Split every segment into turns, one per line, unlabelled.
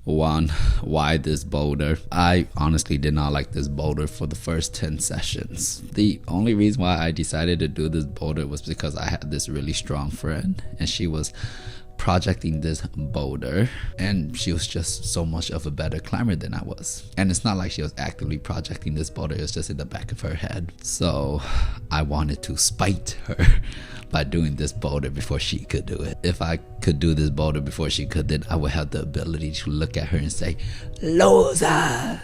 1. Why this boulder? I honestly did not like this boulder for the first 10 sessions. The only reason why I decided to do this boulder was because I had this really strong friend and she was projecting this boulder and she was just so much of a better climber than I was. And it's not like she was actively projecting this boulder, it was just in the back of her head. So I wanted to spite her by doing this boulder before she could do it. If I could do this boulder before she could, then I would have the ability to look at her and say, "Loser!"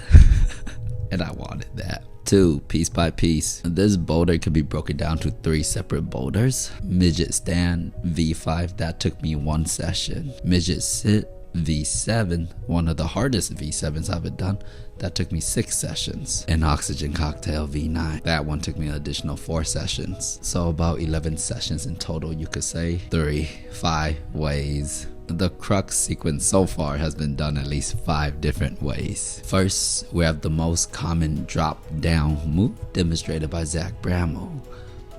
And I wanted that. 2. Piece by piece. This boulder could be broken down to 3 separate boulders. Midget stand V5, that took me 1 session. Midget sit V7, one of the hardest V7s I've ever done, that took me 6 sessions. And oxygen cocktail V9, that one took me an additional 4 sessions. So about 11 sessions in total, you could say. 3, 5 ways. The crux sequence so far has been done at least 5 different ways. First, we have the most common drop down move demonstrated by Bramal.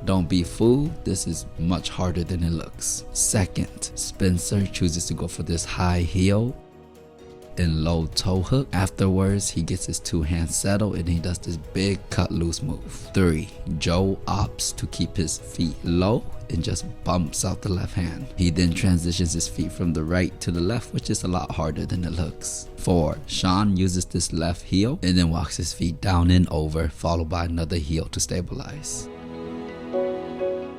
Don't be fooled, this is much harder than it looks. Second, Spencer chooses to go for this high heel and low toe hook. Afterwards, he gets his 2 hands settled and he does this big cut loose move. 3, Joe opts to keep his feet low and just bumps out the left hand. He then transitions his feet from the right to the left, which is a lot harder than it looks. 4, Shawn uses this left heel and then walks his feet down and over, followed by another heel to stabilize.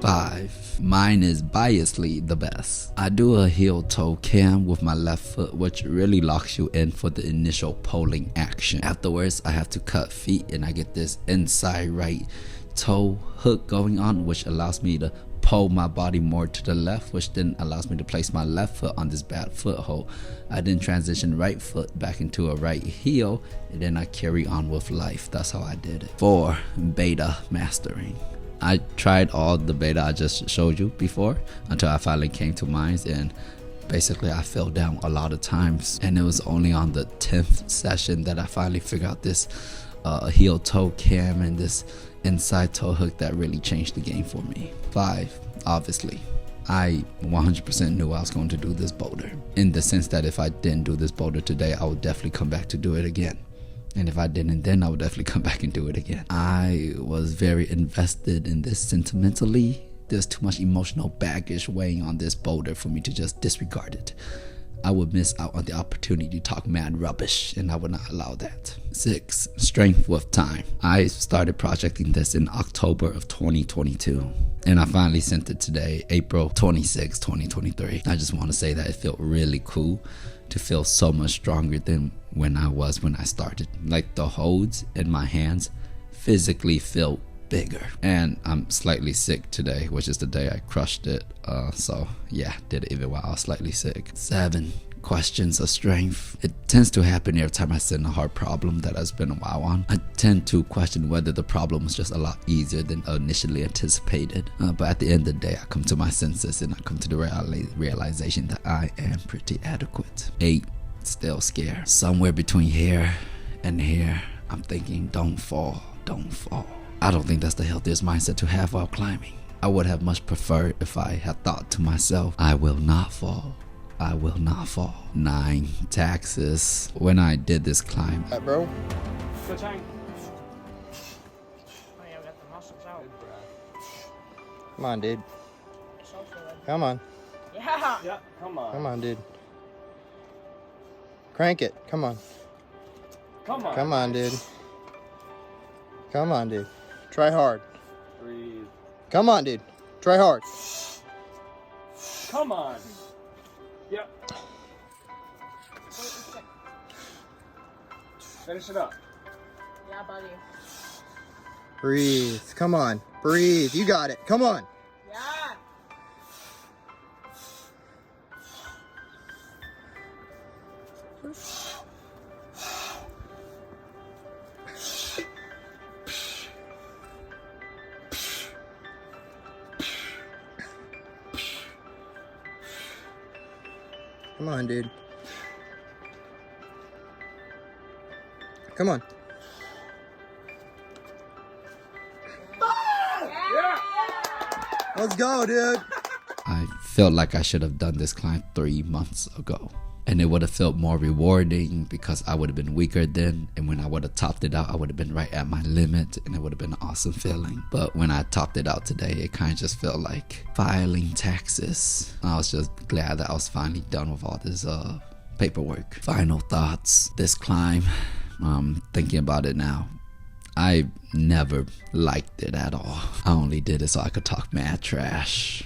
5, mine is biasly the best. I do a heel toe cam with my left foot, which really locks you in for the initial pulling action. Afterwards, I have to cut feet and I get this inside right toe hook going on, which allows me to pull my body more to the left, which then allows me to place my left foot on this bad foothold. I then transition right foot back into a right heel and then I carry on with life. That's how I did it. 4, beta mastering. I tried all the beta I just showed you before until I finally came to mine, and basically I fell down a lot of times, and it was only on the 10th session that I finally figured out this heel toe cam and this inside toe hook that really changed the game for me. 5, obviously I 100% knew I was going to do this boulder, in the sense that if I didn't do this boulder today, I would definitely come back to do it again. And if I didn't, then I would definitely come back and do it again. I was very invested in this sentimentally. There's too much emotional baggage weighing on this boulder for me to just disregard it. I would miss out on the opportunity to talk mad rubbish, and I would not allow that. 6, strength with time. I started projecting this in October of 2022, and I finally sent it today, April 26, 2023. I just want to say that it felt really cool to feel so much stronger than when I started. Like the holds in my hands physically feel bigger. And I'm slightly sick today, which is the day I crushed it. So yeah, did it even while I was slightly sick. 7, questions of strength. It tends to happen every time I sit in a hard problem that I've spent a while on. I tend to question whether the problem was just a lot easier than initially anticipated. But at the end of the day, I come to my senses and I come to the realization that I am pretty adequate. 8, still scared. Somewhere between here and here, I'm thinking, don't fall, don't fall. I don't think that's the healthiest mindset to have while climbing. I would have much preferred if I had thought to myself, I will not fall. I will not fall. 9, taxes. When I did this climb,
bro.
Good tank. Oh yeah, we got the muscles out.
Come on, dude. Come on.
Yeah.
Yeah, come on.
Come on, dude. Crank it. Come on.
Come on.
Come on, dude. Come on, dude. Try hard.
Breathe.
Come on, dude. Try hard.
Come on. Yep. Finish it up.
Yeah, buddy.
Breathe. Come on. Breathe. You got it. Come on.
Yeah.
Come on, dude. Come on.
Yeah.
Let's go, dude.
I felt like I should have done this climb 3 months ago. And it would have felt more rewarding because I would have been weaker then. And when I would have topped it out, I would have been right at my limit. And it would have been an awesome feeling. But when I topped it out today, it kind of just felt like filing taxes. I was just glad that I was finally done with all this paperwork. Final thoughts. This climb, thinking about it now, I never liked it at all. I only did it so I could talk mad trash.